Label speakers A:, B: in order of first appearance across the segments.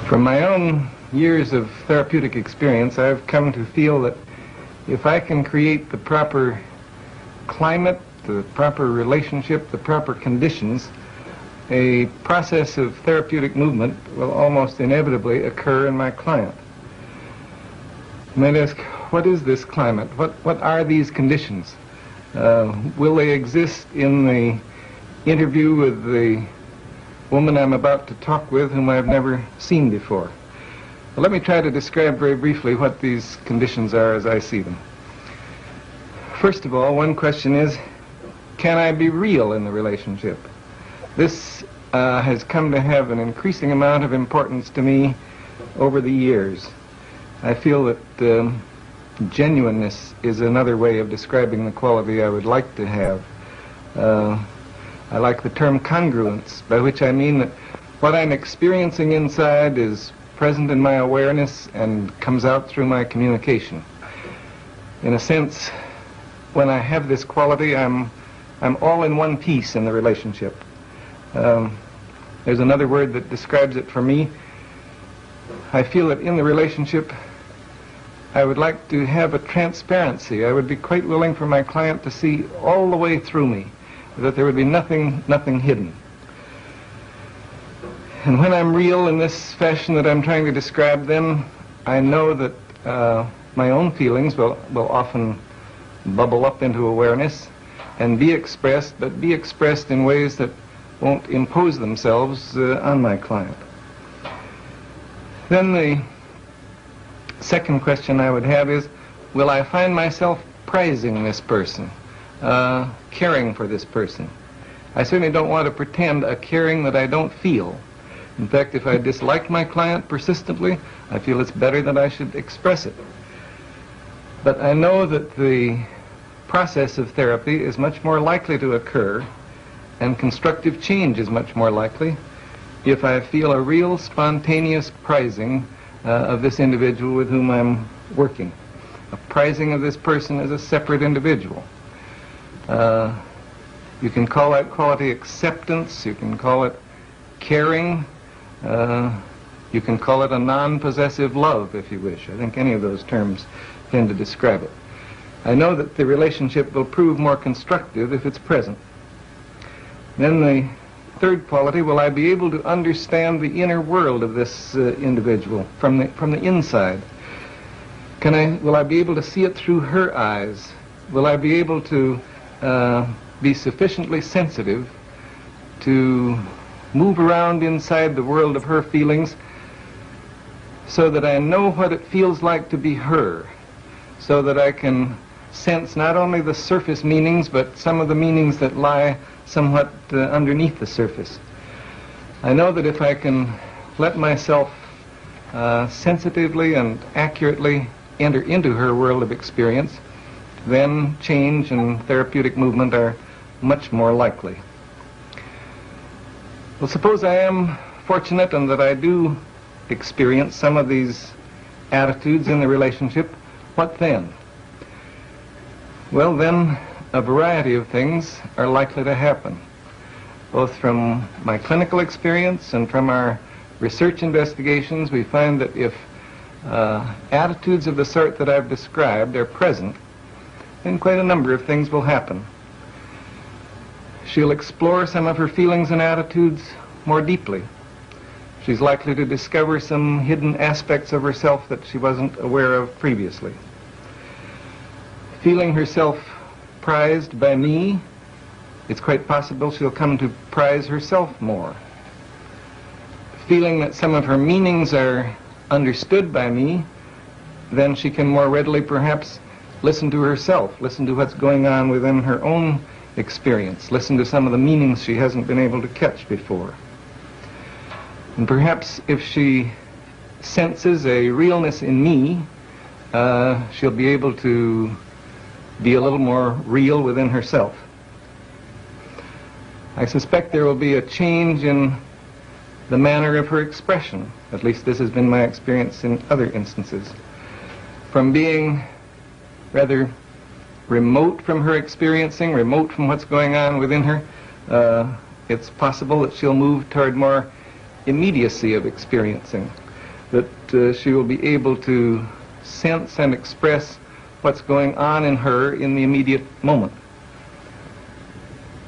A: From my own years of therapeutic experience, I've come to feel that if I can create the proper climate, the proper relationship, the proper conditions, a process of therapeutic movement will almost inevitably occur in my client. You might ask, what is this climate? What are these conditions? Will they exist in the interview with the woman I'm about to talk with, whom I've never seen before? Well, let me try to describe very briefly what these conditions are as I see them. First of all, one question is, can I be real in the relationship? This has come to have an increasing amount of importance to me over the years. I feel that genuineness is another way of describing the quality I would like to have. I like the term congruence, by which I mean that what I'm experiencing inside is present in my awareness and comes out through my communication. In a sense, when I have this quality, I'm all in one piece in the relationship. There's another word that describes it for me. I feel that in the relationship, I would like to have a transparency. I would be quite willing for my client to see all the way through me, that there would be nothing hidden. And when I'm real in this fashion that I'm trying to describe, then I know that my own feelings will often bubble up into awareness and be expressed, but be expressed in ways that won't impose themselves on my client. Then the second question I would have is, will I find myself prizing this person, caring for this person? I certainly don't want to pretend a caring that I don't feel. In fact, if I dislike my client persistently, I feel it's better that I should express it. But I know that the process of therapy is much more likely to occur, and constructive change is much more likely, if I feel a real spontaneous prizing of this individual with whom I'm working. A prizing of this person as a separate individual. You can call that quality acceptance, you can call it caring, you can call it a non-possessive love, if you wish. I think any of those terms tend to describe it. I know that the relationship will prove more constructive if it's present. Then the third quality, will I be able to understand the inner world of this individual from the inside? Will I be able to see it through her eyes? Will I be able to be sufficiently sensitive to move around inside the world of her feelings so that I know what it feels like to be her, so that I can sense not only the surface meanings, but some of the meanings that lie somewhat underneath the surface. I know that if I can let myself sensitively and accurately enter into her world of experience, then change and therapeutic movement are much more likely. Well, suppose I am fortunate and that I do experience some of these attitudes in the relationship, what then? Well, then a variety of things are likely to happen, both from my clinical experience and from our research investigations. We find that if attitudes of the sort that I've described are present, then quite a number of things will happen. She'll explore some of her feelings and attitudes more deeply. She's likely to discover some hidden aspects of herself that she wasn't aware of previously. Feeling herself prized by me, it's quite possible she'll come to prize herself more. Feeling that some of her meanings are understood by me, then she can more readily perhaps listen to herself, listen to what's going on within her own experience, listen to some of the meanings she hasn't been able to catch before. And perhaps if she senses a realness in me, she'll be able to be a little more real within herself. I suspect there will be a change in the manner of her expression. At least this has been my experience in other instances. From being rather remote from her experiencing, remote from what's going on within her, it's possible that she'll move toward more immediacy of experiencing. that she will be able to sense and express what's going on in her in the immediate moment.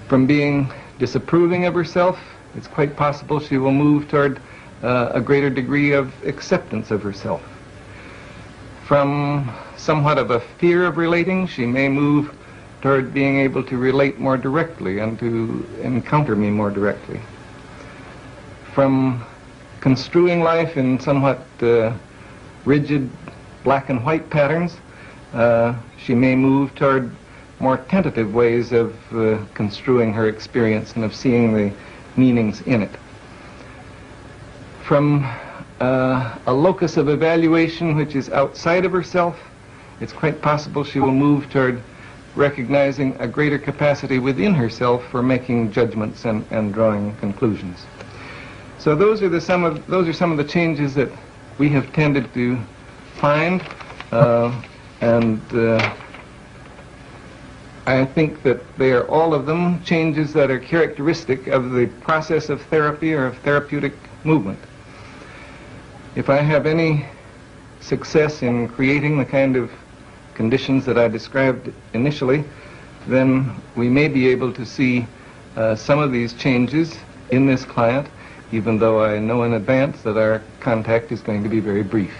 A: From being disapproving of herself, it's quite possible she will move toward a greater degree of acceptance of herself. From somewhat of a fear of relating, she may move toward being able to relate more directly and to encounter me more directly. From construing life in somewhat rigid black and white patterns, she may move toward more tentative ways of construing her experience and of seeing the meanings in it. From a locus of evaluation which is outside of herself, it's quite possible she will move toward recognizing a greater capacity within herself for making judgments and drawing conclusions. So those are some of the changes that we have tended to find, and I think that they are all of them changes that are characteristic of the process of therapy or of therapeutic movement. If I have any success in creating the kind of conditions that I described initially, then we may be able to see some of these changes in this client, even though I know in advance that our contact is going to be very brief.